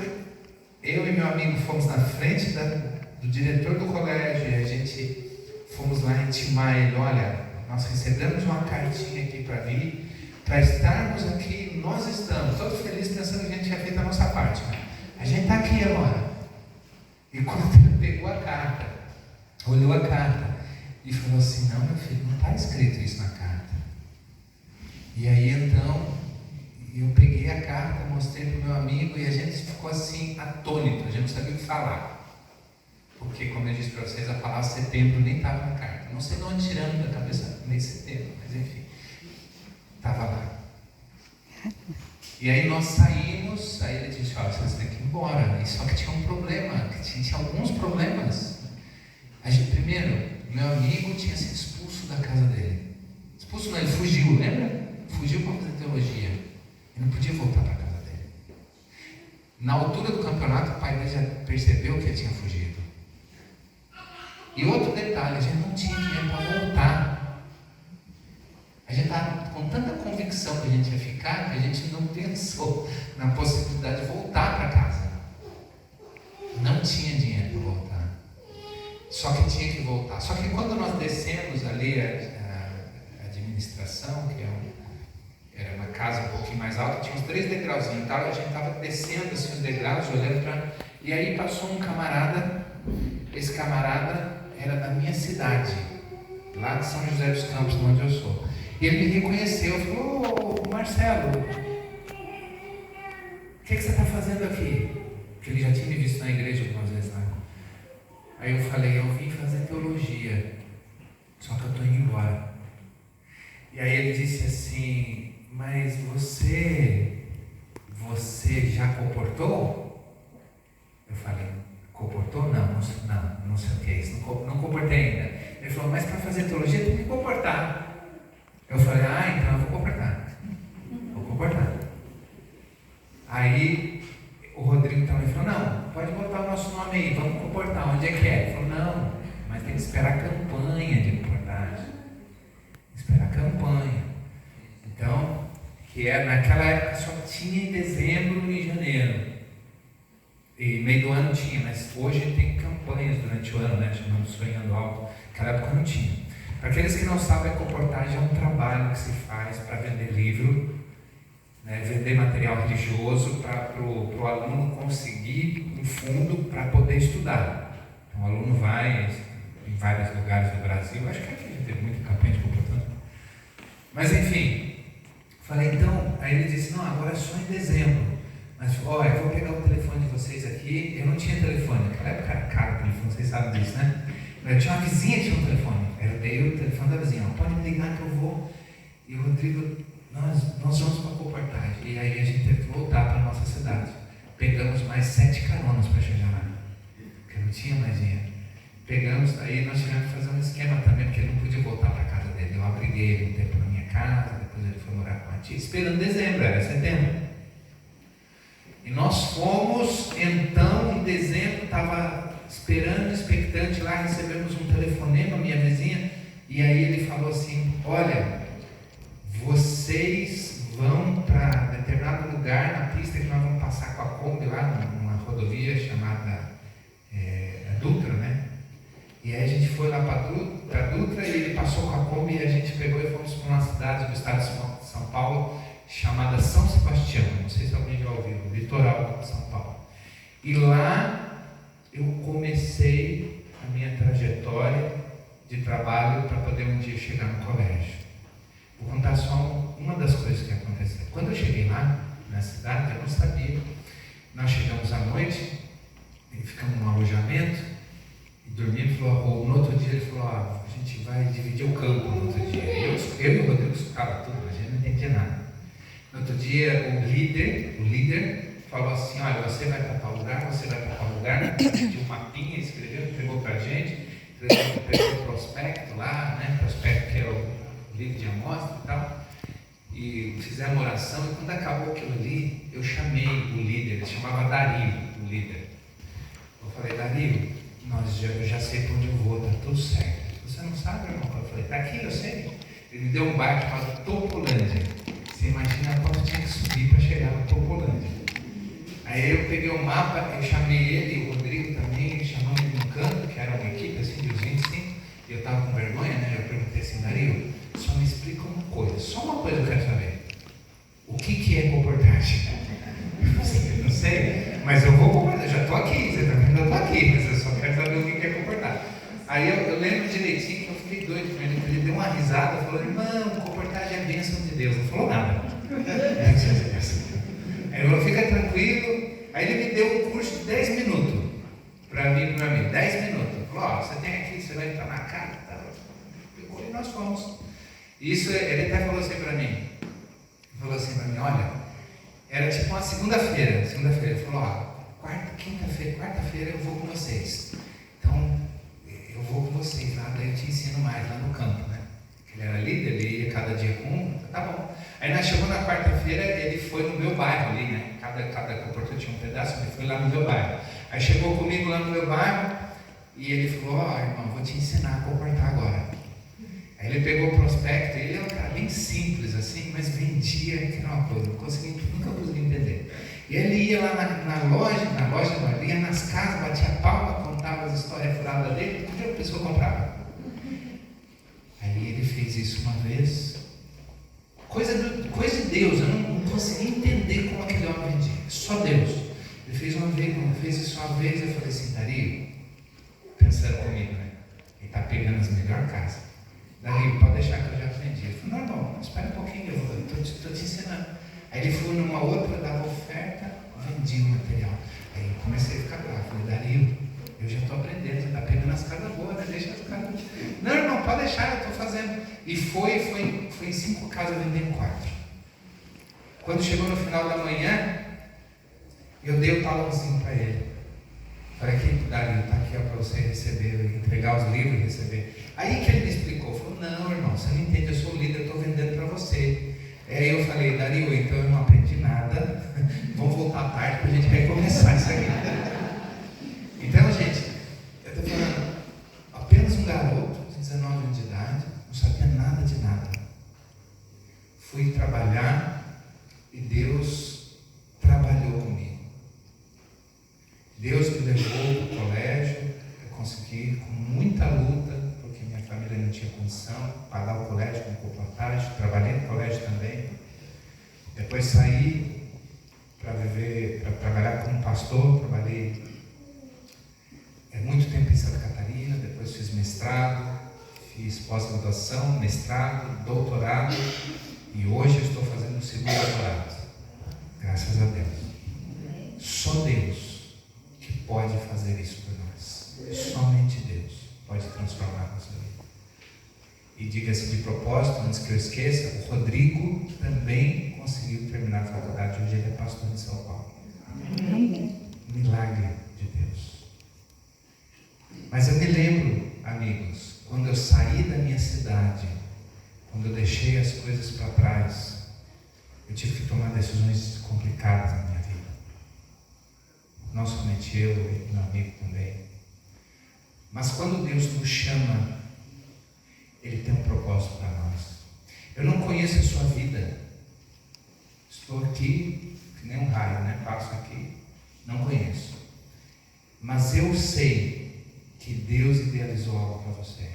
e meu amigo fomos na frente do diretor do colégio, e a gente fomos lá intimar ele, olha, nós recebemos uma cartinha aqui para vir, para estarmos aqui, nós estamos todos felizes pensando que a gente tinha feito a nossa parte. Né? A gente está aqui agora. E quando ele pegou a carta, olhou a carta e falou assim, não, meu filho, não está escrito isso na carta. E aí então, eu peguei a carta, mostrei para o meu amigo e a gente ficou assim, atônito, a gente não sabia o que falar. Porque, como eu disse para vocês, a palavra setembro nem estava na carta. Não sei de onde tirando da cabeça nem setembro, mas enfim, estava lá. E aí nós saímos, aí ele disse, olha, vocês têm que ir embora. E só que tinha um problema, que tinha alguns problemas. Primeiro, meu amigo tinha sido expulso da casa dele. Expulso não, ele fugiu, lembra? Fugiu para fazer teologia. Ele não podia voltar para a casa dele. Na altura do campeonato, o pai dele já percebeu que ele tinha fugido. E outro detalhe, a gente não tinha dinheiro para voltar. A gente estava com tanta convicção que a gente ia ficar, que a gente não pensou na possibilidade de voltar para casa. Não tinha dinheiro para voltar. Só que tinha que voltar. Só que quando nós descemos ali a administração, que era uma casa um pouquinho mais alta, tinha uns 3 degrauzinhos e tal, a gente estava descendo assim, os degraus, olhando para... E aí passou um camarada, esse camarada era da minha cidade, lá de São José dos Campos, de onde eu sou. E ele me reconheceu, falou, ô Marcelo, o que você está fazendo aqui? Porque ele já tinha me visto na igreja algumas vezes, né? Aí eu falei, eu vim fazer teologia, só que eu estou indo embora. E aí ele disse assim, mas você já comportou? Eu falei, comportou? Não sei o que é isso, não comportei ainda. Ele falou, mas para fazer teologia tem que comportar. Eu falei, então eu vou comportar. Aí o Rodrigo também falou, não, pode botar o nosso nome aí, vamos comportar, onde é que é? Ele falou, não, mas tem que esperar a campanha de comportagem. Esperar a campanha. Então, que naquela época só tinha em dezembro e janeiro. E meio do ano tinha, mas hoje tem campanhas durante o ano, né? Chamamos Sonhando Alto. Naquela época não tinha. Para aqueles que não sabem, a comportagem é um trabalho que se faz para vender livro, né? Vender material religioso para o aluno conseguir um fundo para poder estudar. Então o aluno vai em vários lugares do Brasil, acho que aqui já teve muita campanha de comportamento. Mas enfim, falei então, aí ele disse, não, agora é só em dezembro. Mas, olha, eu vou pegar o telefone de vocês aqui. Eu não tinha telefone, naquela época era caro o telefone, vocês sabem disso, né? Eu tinha uma vizinha que tinha um telefone. Eu dei o telefone da vizinha, pode me ligar que eu vou. E o Rodrigo, nós vamos para a comportagem. E aí a gente teve que voltar para a nossa cidade. Pegamos mais 7 caronas para chegar lá, porque não tinha mais dinheiro. Pegamos, aí nós tivemos que fazer um esquema também, porque ele não podia voltar para a casa dele. Eu abriguei ele um tempo na minha casa, depois ele foi morar com a tia, esperando dezembro, era setembro. E nós fomos, então, em dezembro, estava esperando, expectante lá, recebemos um telefonema, minha vizinha, e aí ele falou assim, olha, vocês vão para determinado lugar na pista que nós vamos passar com a Kombi lá, numa rodovia chamada Dutra, né? E aí a gente foi lá para a Dutra e ele passou com a Kombi e a gente pegou e fomos para uma cidade do estado de São Paulo, chamada São Sebastião, não sei se alguém já ouviu, litoral de São Paulo. E lá eu comecei a minha trajetória de trabalho para poder um dia chegar no colégio. Vou contar só uma das coisas que aconteceu. Quando eu cheguei lá, na cidade, eu não sabia. Nós chegamos à noite, e ficamos num alojamento, e dormimos, no outro dia ele falou, a gente vai dividir o campo no outro dia. Eu e o Rodrigo escutava tudo, mas a gente não entendia nada. No outro dia, o líder falou assim, olha, você vai para tal lugar, você vai para tal lugar, tinha um mapinha, escreveu, entregou para a gente, entregou o prospecto lá, né, prospecto que é o livro de amostra e tal, e fizemos uma oração, e quando acabou aquilo ali, eu chamei o líder, ele chamava Dario, o líder. Eu falei, Dario, eu já sei para onde eu vou, está tudo certo. Você não sabe, irmão? Eu falei, está aqui, eu sei. Ele me deu um bairro chamado Topolândia. Você imagina quanto tinha que subir para chegar no Topolândia. Aí eu peguei o mapa, eu chamei ele, o Rodrigo também, chamamos ele num canto, que era uma equipe assim, de uns 25, e eu estava com vergonha, né? Eu perguntei assim, Dario, só me explica uma coisa, só uma coisa eu quero saber. O que é comportagem? Eu não sei, mas eu vou comportar, eu já estou aqui, você está vendo? Eu estou aqui, mas eu só quero saber o que é comportar. Aí eu lembro direitinho que eu fiquei doido com ele, ele deu uma risada, falou, irmão, comportagem é bênção de Deus, não falou nada. Aí eu falei, fica tranquilo. Aí ele me deu um curso de 10 minutos para mim, 10 minutos. Falou, ó, você tem aqui, você vai entrar na casa, tá? E nós fomos. Isso, ele até falou assim para mim, olha, era tipo uma segunda-feira, ele falou, ó, quarta-feira eu vou com vocês. Então, eu vou com vocês lá, daí eu te ensino mais lá no campo, né? Ele era líder, ele ia cada dia com um, tá bom. Aí nós chegamos na quarta-feira, ele foi no meu bairro ali, né? Cada comportador tinha um pedaço, ele foi lá no meu bairro. Aí chegou comigo lá no meu bairro e ele falou, ó, irmão, vou te ensinar a comportar agora. Aí ele pegou o prospecto, ele é um cara bem simples assim, mas vendia, que era uma coisa, nunca consegui entender. E ele ia lá na loja não, ele ia nas casas, batia palma, contava as histórias furadas dele, e a pessoa comprava. Aí ele fez isso uma vez, coisa de Deus, eu não consegui entender como aquele homem vendia, só Deus. Ele fez uma vez, fez isso uma vez, eu falei assim, Dario, pensando comigo, né? Ele está pegando as melhores casas. Dario, pode deixar que eu já aprendi. Ele falou, não, espera um pouquinho, eu estou te ensinando. Aí ele foi numa outra, dava oferta, vendia o material. Aí eu comecei a ficar bravo, falei, Dario, eu já estou aprendendo, você está pegando as casas boas, né? Deixa as casas. Não, irmão, pode deixar, eu estou fazendo. E foi em 5 casas vendendo 4. Quando chegou no final da manhã, eu dei o talãozinho para ele. Falei, aqui, Dario, está aqui para você receber, entregar os livros e receber. Aí que ele me explicou, falou, não, irmão, você não entende, eu sou líder, eu estou vendendo para você. Aí eu falei, Dario, então eu não aprendi nada, vamos voltar à tarde para a gente recomeçar isso aqui. Então, gente, eu estou falando, apenas um garoto de 19 anos de idade, não sabia nada de nada. Fui trabalhar e Deus trabalhou comigo. Deus me levou para o colégio, eu consegui, com muita luta, porque minha família não tinha condição, pagar o colégio com comportagem, trabalhei no colégio também. Depois saí para trabalhar como pastor, trabalhei muito tempo em Santa Catarina, depois fiz mestrado, fiz pós-graduação, mestrado, doutorado, e hoje eu estou fazendo o 2º doutorado. Graças a Deus. Só Deus pode fazer isso por nós. Somente Deus pode transformar a nossa vida. E diga-se de propósito, antes que eu esqueça, o Rodrigo também conseguiu terminar a faculdade. Hoje ele é pastor em São Paulo. Amém. Milagre de Deus. Mas eu me lembro, amigos, quando eu saí da minha cidade, quando eu deixei as coisas para trás, eu tive que tomar decisões complicadas na minha vida. Não somente eu e meu amigo também. Mas quando Deus nos chama, Ele tem um propósito para nós. Eu não conheço a sua vida. Estou aqui, que nem um raio, né? Passo aqui, não conheço. Mas eu sei que Deus idealizou algo para você.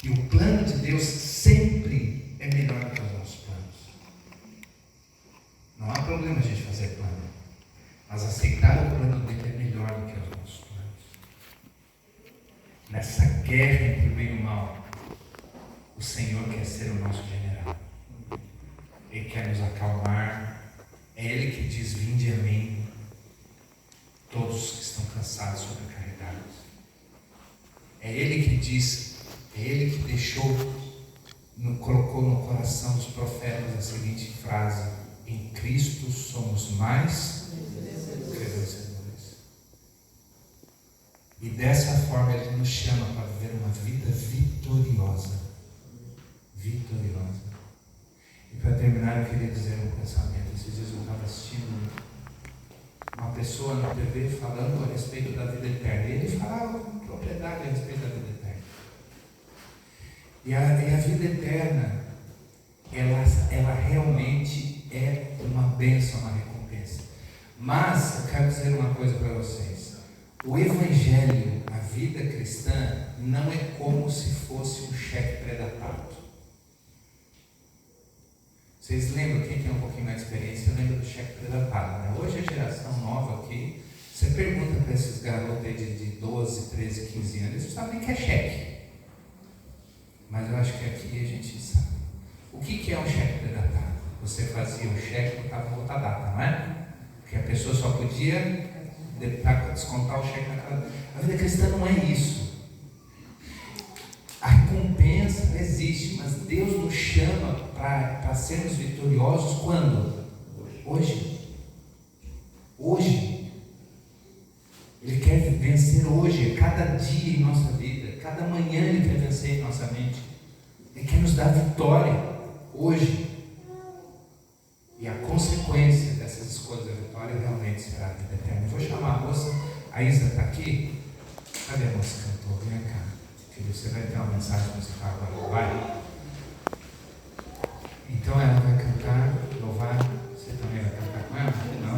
E o plano de Deus sempre é melhor do que os nossos planos. Não há problema a gente fazer plano, mas aceitar o plano dele é melhor do que os nossos planos. Nessa guerra entre o bem e o mal, o Senhor quer ser o nosso general. Ele quer nos acalmar. É Ele que diz, vinde a mim, todos que estão cansados e sobrecarregados. É Ele que diz, é Ele que colocou no coração dos profetas a seguinte frase: em Cristo somos mais que vencedores. E dessa forma Ele nos chama para viver uma vida vitoriosa. Vitoriosa. E para terminar, eu queria dizer um pensamento. Esses dias eu estava assistindo uma pessoa na TV falando a respeito da vida eterna. E ele falava com propriedade a respeito da vida eterna. E a vida eterna, ela realmente é uma bênção, uma recompensa. Mas eu quero dizer uma coisa para vocês. O Evangelho, a a vida cristã não é como se fosse um cheque pré-datado. Vocês lembram, quem tem um pouquinho mais de experiência, lembra do cheque pré-datado, né? Hoje a geração nova aqui, você pergunta para esses garotos aí de 12, 13, 15 anos, eles não sabem nem que é cheque. Mas eu acho que aqui a gente sabe. O que é um cheque pré-datado? Você fazia o cheque e botava outra data, não é? Porque a pessoa só podia descontar o cheque naquela data. A vida cristã não é isso. A recompensa existe, mas Deus nos chama para sermos vitoriosos quando? Hoje. Hoje. Ele quer vencer hoje, cada dia em nossa vida, cada manhã Ele quer vencer em nossa mente. Ele quer nos dar vitória hoje. E a consequência dessas escolhas da vitória realmente será a vida eterna. Eu vou chamar a moça, a Isa está aqui. Cadê a moça cantor? Vem cá. Filho, você vai ter uma mensagem musical agora, vai? Então ela vai cantar, louvar. Você também vai cantar com ela? Não?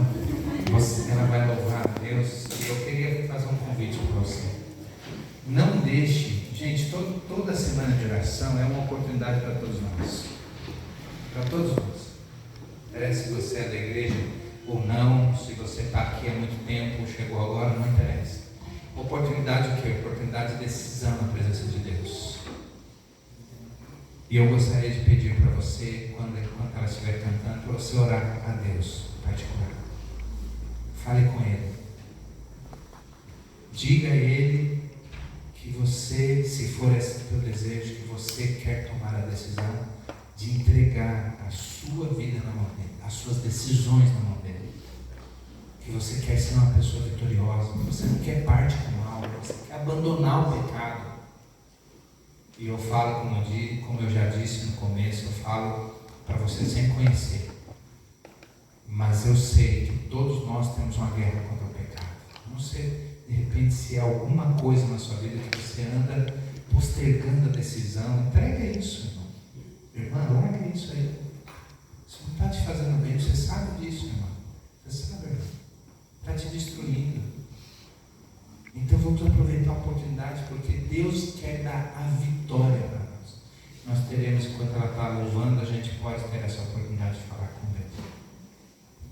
Ela vai louvar a Deus. E eu queria fazer um convite para você. Não deixe, gente, toda semana de oração é uma oportunidade para todos nós. Para todos nós. Se você é da igreja ou não, se você está aqui há muito tempo, chegou agora, não interessa. Oportunidade o quê? Oportunidade de decisão na presença de Deus. E eu gostaria de pedir para você, enquanto ela estiver cantando, para você orar a Deus em particular. Fale com Ele. Diga a Ele que você, se for esse o teu desejo, que você quer tomar a decisão de entregar a sua vida na mão dele, as suas decisões na mão dele, que você quer ser uma pessoa vitoriosa, que você não quer parte com o mal, que você quer abandonar o pecado. E eu falo, como eu já disse no começo, eu falo para você sem conhecer, mas eu sei que todos nós temos uma guerra contra o pecado. Não sei, de repente, se há alguma coisa na sua vida que você anda postergando a decisão, entrega isso, irmão. Irmã, larga isso aí. Isso não está te fazendo bem, você sabe disso, irmão. Você sabe, irmão. Está te destruindo. Então vamos aproveitar a oportunidade, porque Deus quer dar a vitória para nós. Nós teremos, enquanto ela está louvando, a gente pode ter essa oportunidade de falar com Deus.